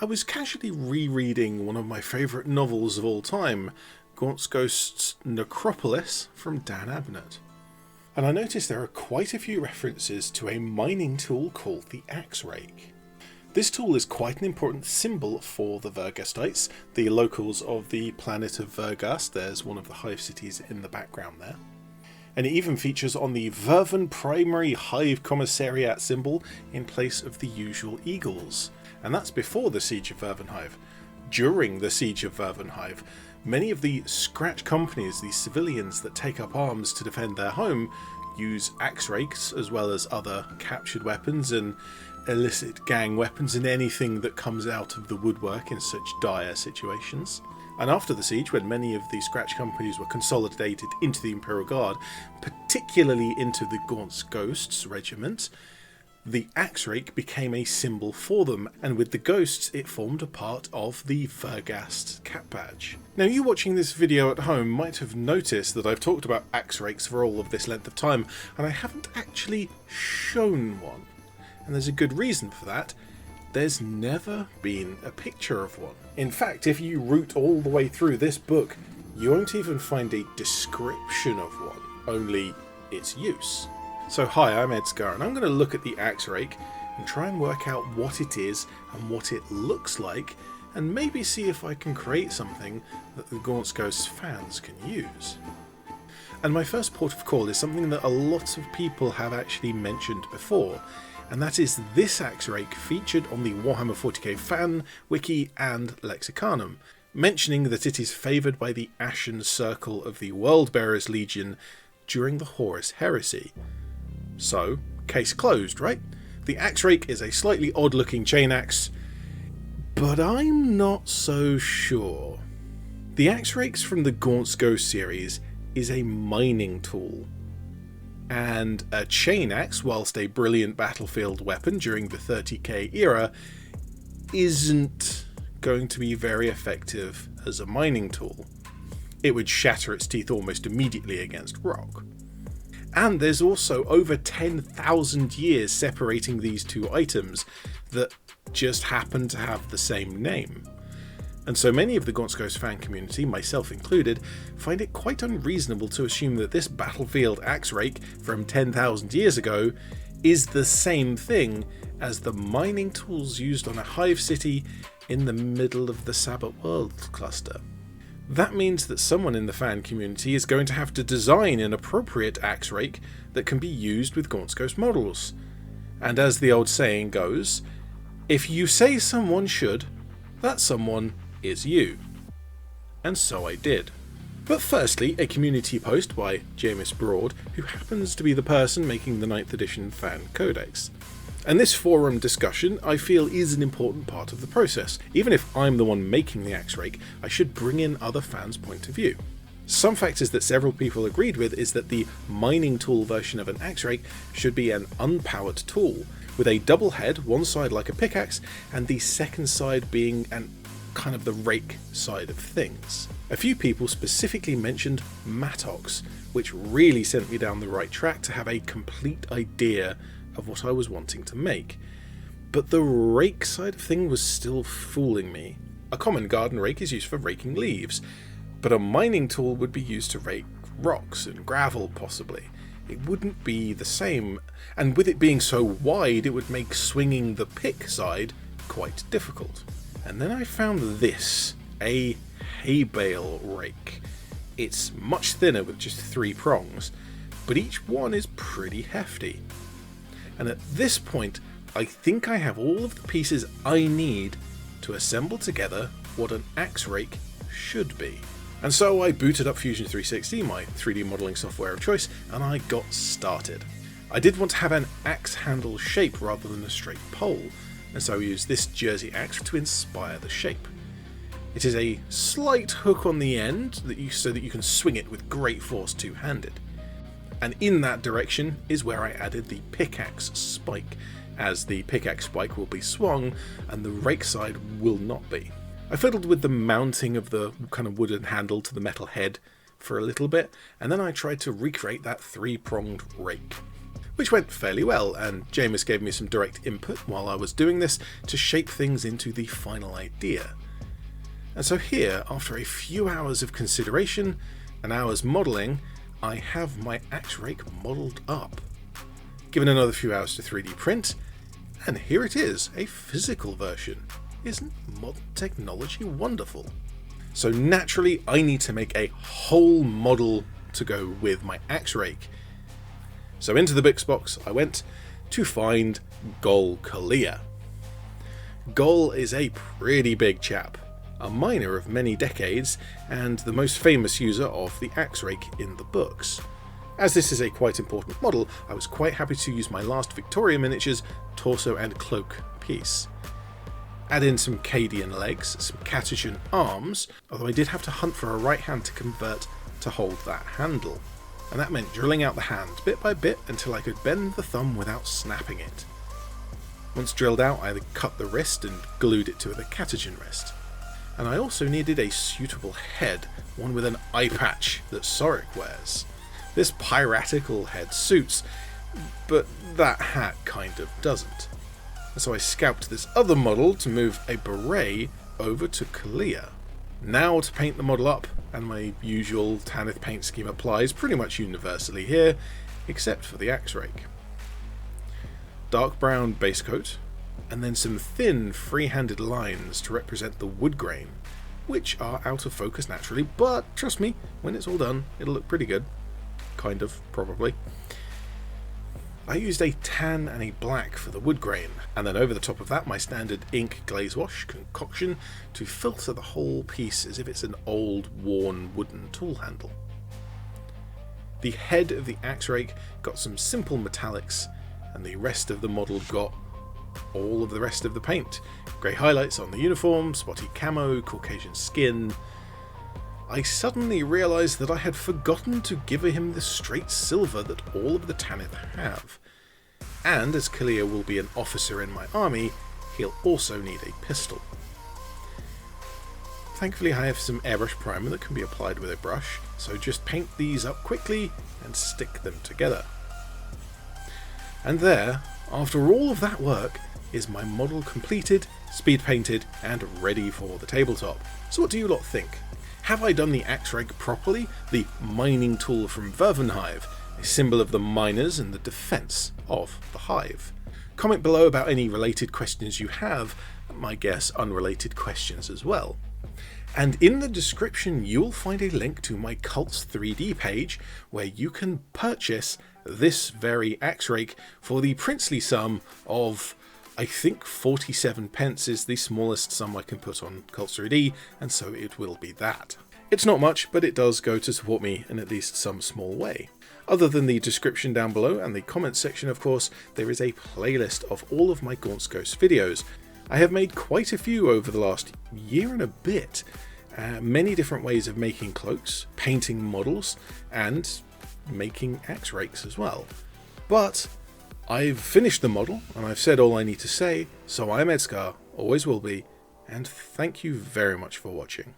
I was casually rereading one of my favourite novels of all time, Gaunt's Ghost's Necropolis from Dan Abnett. And I noticed there are quite a few references to a mining tool called the Axe-Rake. This tool is quite an important symbol for the Verghastites, the locals of the planet of Verghast. There's one of the hive cities in the background there. And it even features on the Vervunhive commissariat symbol in place of the usual eagles. And that's before the Siege of Vervunhive. During the Siege of Vervunhive, many of the scratch companies, the civilians that take up arms to defend their home, use axe rakes as well as other captured weapons and illicit gang weapons and anything that comes out of the woodwork in such dire situations. And after the siege, when many of the scratch companies were consolidated into the Imperial Guard, particularly into the Gaunt's Ghosts regiment, the Axe-Rake became a symbol for them, and with the ghosts it formed a part of the Verghast cap badge. Now, you watching this video at home might have noticed that I've talked about Axe-Rakes for all of this length of time, and I haven't actually shown one. And there's a good reason for that. There's never been a picture of one. In fact, if you root all the way through this book, you won't even find a description of one, only its use. So hi, I'm ED-SKaR, and I'm going to look at the Axe-Rake and try and work out what it is and what it looks like, and maybe see if I can create something that the Gaunt's Ghosts fans can use. And my first port of call is something that a lot of people have actually mentioned before, and that is this Axe-Rake featured on the Warhammer 40k fan, wiki and lexicanum, mentioning that it is favoured by the Ashen Circle of the Worldbearers Legion during the Horus Heresy. So, case closed, right? The Axe-Rake is a slightly odd looking chain axe, but I'm not so sure. The Axe-Rakes from the Gaunt's Ghost series is a mining tool, and a chain axe, whilst a brilliant battlefield weapon during the 30k era, isn't going to be very effective as a mining tool. It would shatter its teeth almost immediately against rock. And there's also over 10,000 years separating these two items that just happen to have the same name. And so many of the Gaunt's Ghost fan community, myself included, find it quite unreasonable to assume that this battlefield Axe-Rake from 10,000 years ago is the same thing as the mining tools used on a hive city in the middle of the Sabbat World cluster. That means that someone in the fan community is going to have to design an appropriate Axe-Rake that can be used with Gaunt's Ghost models. And as the old saying goes, if you say someone should, that someone is you. And so I did. But firstly, a community post by James Broad, who happens to be the person making the 9th edition fan codex. And this forum discussion, I feel, is an important part of the process. Even if I'm the one making the Axe-Rake, I should bring in other fans' point of view. Some factors that several people agreed with is that the mining tool version of an Axe-Rake should be an unpowered tool, with a double head, one side like a pickaxe, and the second side being an kind of the rake side of things. A few people specifically mentioned mattocks, which really sent me down the right track to have a complete idea of what I was wanting to make. But the rake side of thing was still fooling me. A common garden rake is used for raking leaves, but a mining tool would be used to rake rocks and gravel possibly. It wouldn't be the same, and with it being so wide it would make swinging the pick side quite difficult. And then I found this, a hay bale rake. It's much thinner with just 3 prongs, but each one is pretty hefty. And at this point, I think I have all of the pieces I need to assemble together what an Axe-Rake should be. And so I booted up Fusion 360, my 3D modelling software of choice, and I got started. I did want to have an axe handle shape rather than a straight pole, and so I used this Jersey axe to inspire the shape. It is a slight hook on the end so that you can swing it with great force two-handed. And in that direction is where I added the pickaxe spike, as the pickaxe spike will be swung and the rake side will not be. I fiddled with the mounting of the kind of wooden handle to the metal head for a little bit, and then I tried to recreate that 3-pronged rake. which went fairly well, and Jameis gave me some direct input while I was doing this to shape things into the final idea. And so here, after a few hours of consideration and hours modelling, I have my Axe-Rake modelled up. Given another few hours to 3D print, and here it is, a physical version. Isn't modern technology wonderful? So naturally, I need to make a whole model to go with my Axe-Rake. So into the Bix box I went to find Gol Kalia. Gol is a pretty big chap, a miner of many decades, and the most famous user of the Axe-Rake in the books. As this is a quite important model, I was quite happy to use my last Victoria Miniatures torso and cloak piece. Add in some Cadian legs, some Catagen arms, although I did have to hunt for a right hand to convert to hold that handle. And that meant drilling out the hand bit by bit until I could bend the thumb without snapping it. Once drilled out, I cut the wrist and glued it to the Catagen wrist. And I also needed a suitable head, one with an eye patch that Soric wears. This piratical head suits, but that hat kind of doesn't. And so I scalped this other model to move a beret over to Kalia. Now to paint the model up, and my usual Tanith paint scheme applies pretty much universally here, except for the Axe-Rake. Dark brown base coat, and then some thin free-handed lines to represent the wood grain, which are out of focus naturally, but trust me, when it's all done, it'll look pretty good. Kind of, probably. I used a tan and a black for the wood grain, and then over the top of that my standard ink glaze wash concoction to filter the whole piece as if it's an old worn wooden tool handle. The head of the Axe-Rake got some simple metallics, and the rest of the model got all of the rest of the paint. Grey highlights on the uniform, spotty camo, Caucasian skin. I suddenly realised that I had forgotten to give him the straight silver that all of the Tanith have. And as Kalia will be an officer in my army, he'll also need a pistol. Thankfully I have some airbrush primer that can be applied with a brush, so just paint these up quickly and stick them together. And there, after all of that work, is my model completed, speed painted, and ready for the tabletop. So what do you lot think? Have I done the Axe-Rake properly, the mining tool from Vervunhive, a symbol of the miners and the defence of the hive? Comment below about any related questions you have, and my guess unrelated questions as well. And in the description you'll find a link to my Cults 3D page where you can purchase this very Axe-Rake for the princely sum of, I think 47 pence is the smallest sum I can put on Cults 3D, and so it will be that. It's not much, but it does go to support me in at least some small way. Other than the description down below and the comments section, of course, there is a playlist of all of my Gaunt's Ghost videos. I have made quite a few over the last year and a bit. Many different ways of making cloaks, painting models, and making Axe-Rakes as well. But I've finished the model, and I've said all I need to say, so I'm ED-SKaR, always will be, and thank you very much for watching.